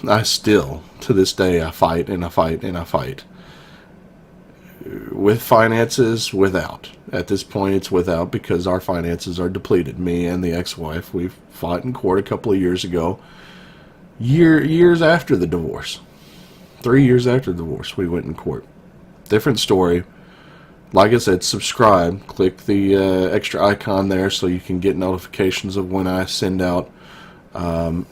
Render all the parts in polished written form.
I still, to this day, I fight and I fight and I fight. With finances, without. At this point, it's without because our finances are depleted. Me and the ex-wife, we fought in court a couple of years ago. Years after the divorce. 3 years after the divorce, we went in court. Different story. Like I said, subscribe. Click the extra icon there so you can get notifications of when I send out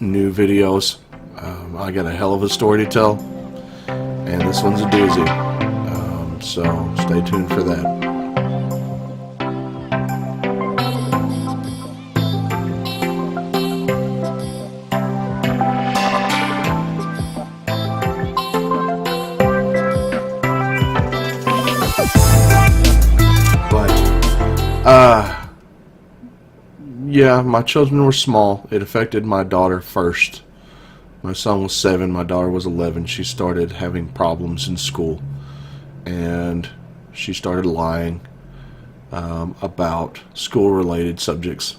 new videos. I got a hell of a story to tell, and this one's a doozy. So stay tuned for that. Yeah, my children were small. It affected my daughter first. My son was 7, my daughter was 11. She started having problems in school, and she started lying about school-related subjects.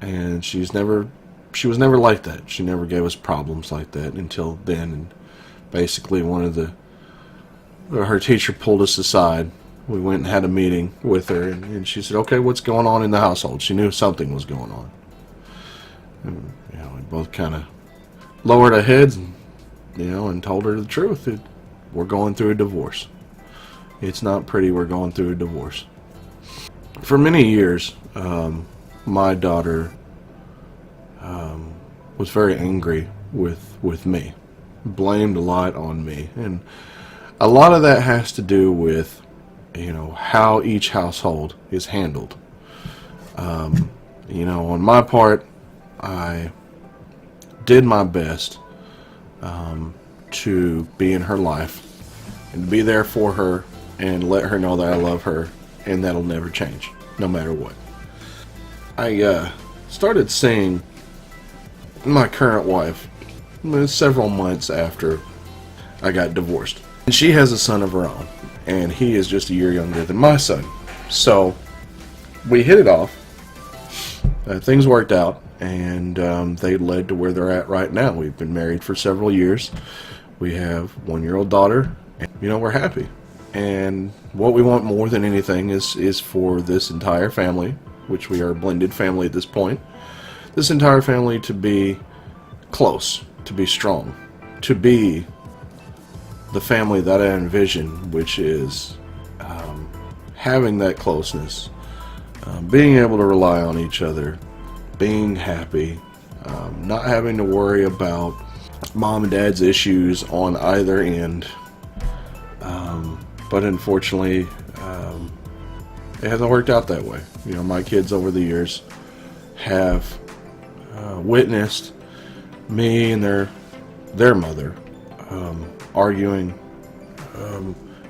And she was never like that. She never gave us problems like that until then. And basically, her teacher pulled us aside. We went and had a meeting with her, and she said, "Okay, what's going on in the household?" She knew something was going on. And, we both kind of lowered our heads, and told her the truth. We're going through a divorce. It's not pretty. We're going through a divorce. For many years, my daughter was very angry with me, blamed a lot on me, and a lot of that has to do with how each household is handled. On my part, I did my best to be in her life and to be there for her and let her know that I love her, and that'll never change, no matter what. I started seeing my current wife several months after I got divorced. And she has a son of her own, and he is just a year younger than my son. So we hit it off. Things worked out, and they led to where they're at right now. We've been married for several years. We have a 1-year-old daughter, and we're happy. And what we want more than anything is for this entire family, which we are a blended family at this point, this entire family to be close, to be strong, to be the family that I envision, which is having that closeness, being able to rely on each other, being happy, not having to worry about mom and dad's issues on either end. But unfortunately, it hasn't worked out that way. My kids over the years have witnessed me and their mother arguing,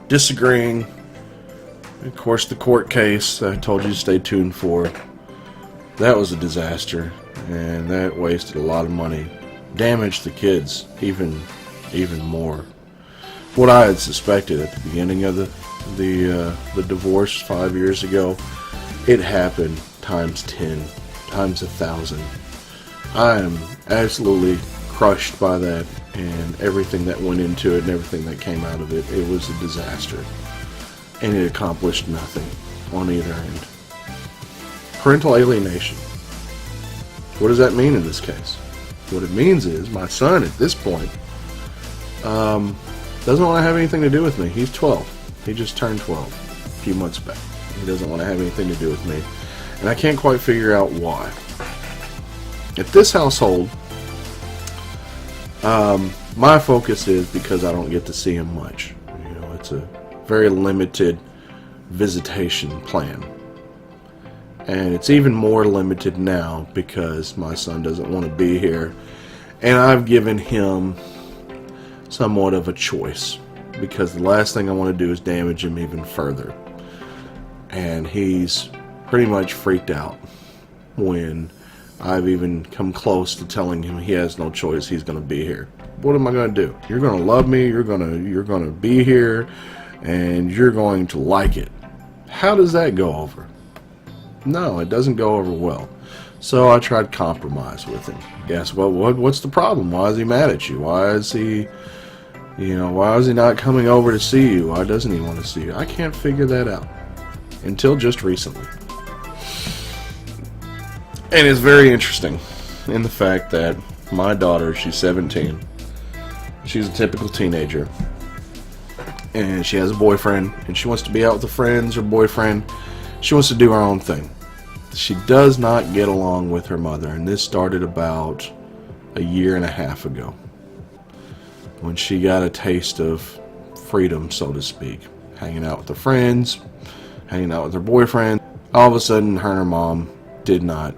disagreeing. Of course, the court case I told you to stay tuned for, that was a disaster, and that wasted a lot of money, damaged the kids even more. What I had suspected at the beginning of the divorce 5 years ago, it happened times 10, times 1,000. I am absolutely crushed by that, and everything that went into it and everything that came out of it. It was a disaster, and it accomplished nothing on either end. Parental alienation. What does that mean in this case? What it means is my son at this point doesn't want to have anything to do with me. He's 12. He just turned 12 a few months back. He doesn't want to have anything to do with me, and I can't quite figure out why. At this household, my focus is because I don't get to see him much. It's a very limited visitation plan. And it's even more limited now because my son doesn't want to be here. And I've given him somewhat of a choice, because the last thing I want to do is damage him even further. And he's pretty much freaked out when I've even come close to telling him he has no choice. He's going to be here. What am I going to do? You're going to love me. You're going to be here, and you're going to like it. How does that go over? No, it doesn't go over well. So I tried compromise with him. Yes, well, what's the problem? Why is he mad at you? Why is he, why is he not coming over to see you? Why doesn't he want to see you? I can't figure that out until just recently. And it's very interesting in the fact that my daughter, she's 17. She's a typical teenager. And she has a boyfriend, and she wants to be out with her friends, her boyfriend. She wants to do her own thing. She does not get along with her mother, and this started about a year and a half ago when she got a taste of freedom, so to speak. Hanging out with her friends, hanging out with her boyfriend. All of a sudden, her and her mom did not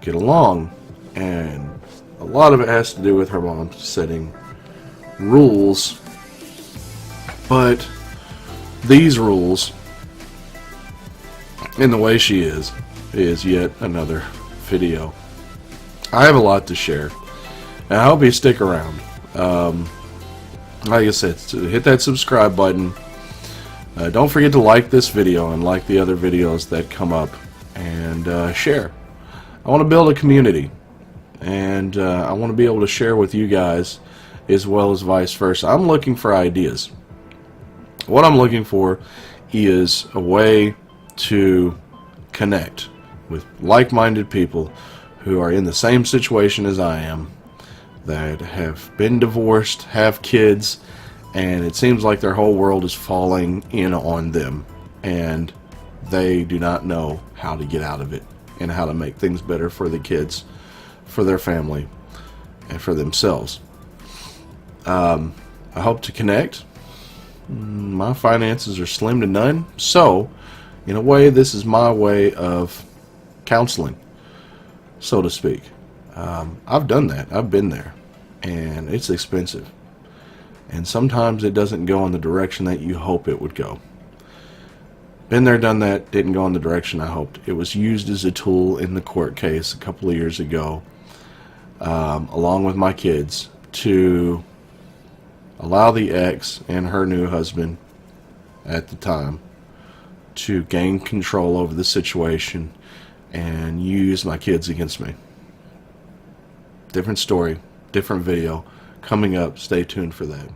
get along, and a lot of it has to do with her mom setting rules. But these rules, and the way she is yet another video. I have a lot to share, and I hope you stick around. Like I said, hit that subscribe button. Don't forget to like this video and like the other videos that come up, and share. I want to build a community, and I want to be able to share with you guys as well as vice versa. I'm looking for ideas. What I'm looking for is a way to connect with like-minded people who are in the same situation as I am, that have been divorced, have kids, and it seems like their whole world is falling in on them, and they do not know how to get out of it and how to make things better for the kids, for their family, and for themselves. I hope to connect. My finances are slim to none, so in a way this is my way of counseling, so to speak. I've done that. I've been there, and it's expensive, and sometimes it doesn't go in the direction that you hope it would go. Been there, done that, didn't go in the direction I hoped. It was used as a tool in the court case a couple of years ago, along with my kids, to allow the ex and her new husband at the time to gain control over the situation and use my kids against me. Different story, different video coming up. Stay tuned for that.